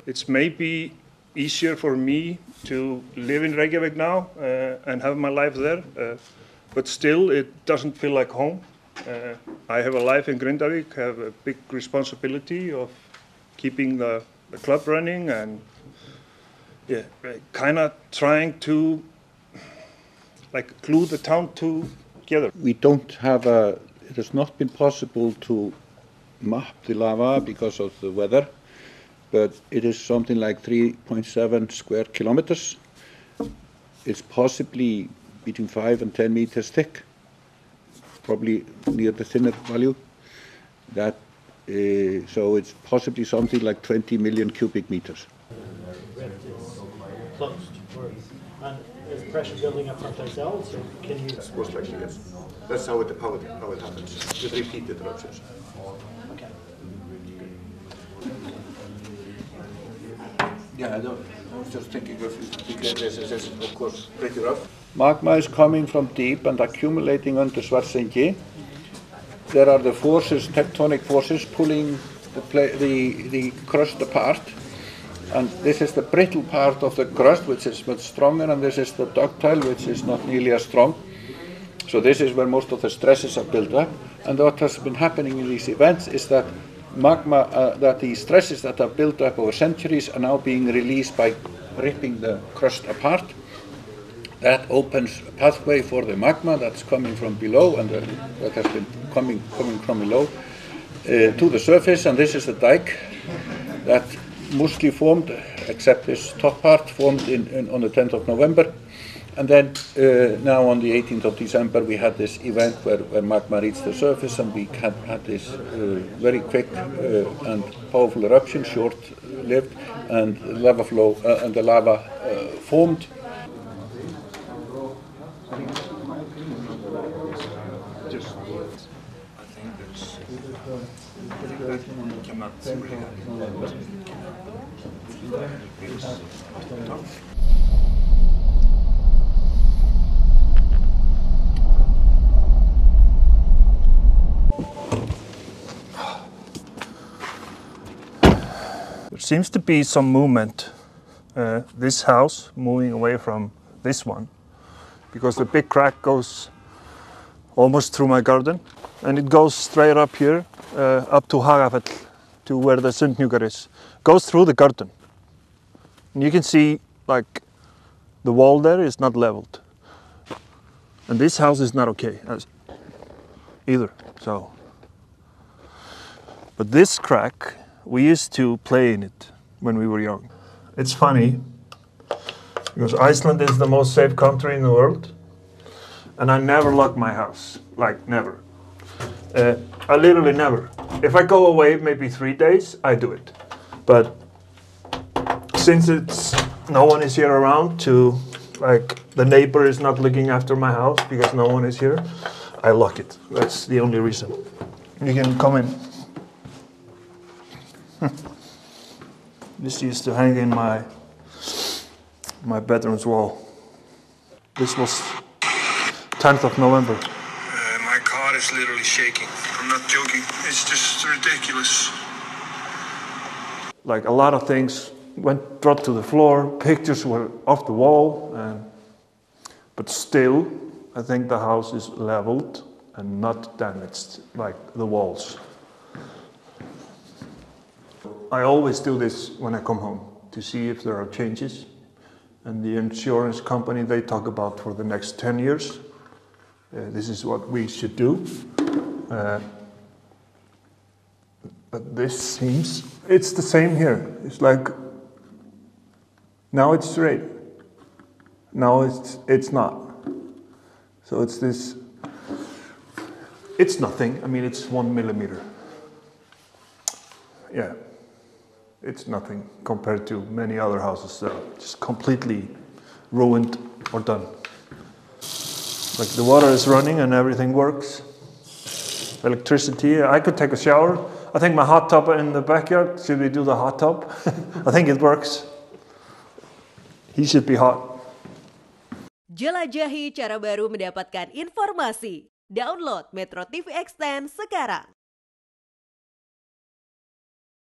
It's maybe easier for me to live in Reykjavik now and have my life there, but still it doesn't feel like home. I have a life in Grindavik, have a big responsibility of keeping the club running and kind of trying to glue the town together. We don't have it has not been possible to map the lava because of the weather, but it is something like 3.7 square kilometers. It's possibly between 5 and 10 meters thick, probably near the thinner value. So it's possibly something like 20 million cubic meters. Closed. And is pressure building up from ourselves, or can you? Yes, most likely, yes. That's how it happens, with repeated eruptions. Okay. Yeah, I was just thinking this is of course pretty rough. Magma is coming from deep and accumulating under Svartsengi. There are the forces, tectonic forces, pulling the crust apart. And this is the brittle part of the crust, which is much stronger, and this is the ductile, which is not nearly as strong. So this is where most of the stresses are built up. And what has been happening in these events is that magma, that the stresses that are built up over centuries are now being released by ripping the crust apart. That opens a pathway for the magma that's coming from below and that has been coming from below to the surface. And this is the dike that mostly formed, except this top part, formed on the 10th of November. And then now on the 18th of December we had this event where magma reached the surface, and we had this very quick and powerful eruption, short-lived, and lava flow and the lava formed. There seems to be some movement, this house moving away from this one, because the big crack goes almost through my garden, and it goes straight up here, up to Hagafell, to where the Sundhnjúkar is. Goes through the garden. And you can see, like, the wall there is not leveled. And this house is not okay either, so. But this crack, we used to play in it when we were young. It's funny, because Iceland is the most safe country in the world, and I never lock my house, like never. I literally never. If I go away maybe 3 days, I do it. But since no one is here around to, like, the neighbor is not looking after my house because no one is here, I lock it. That's the only reason. You can come in. This used to hang in my bedroom's wall. This was 10th of November. My car is literally shaking. I'm not joking. It's just ridiculous. Like, a lot of things dropped to the floor. Pictures were off the wall, but still, I think the house is leveled and not damaged, like the walls. I always do this when I come home, to see if there are changes. And the insurance company, they talk about for the next 10 years. This is what we should do. But this seems, it's the same here. It's like, now it's straight. Now it's not. So it's this, it's nothing. I mean, it's 1 millimeter. Yeah. It's nothing compared to many other houses that are just completely ruined or done. Like, the water is running and everything works. Electricity, I could take a shower. I think my hot tub in the backyard, should we do the hot tub? I think it works. He should be hot. Jelajahi cara baru mendapatkan informasi. Download MetroTV Extend sekarang.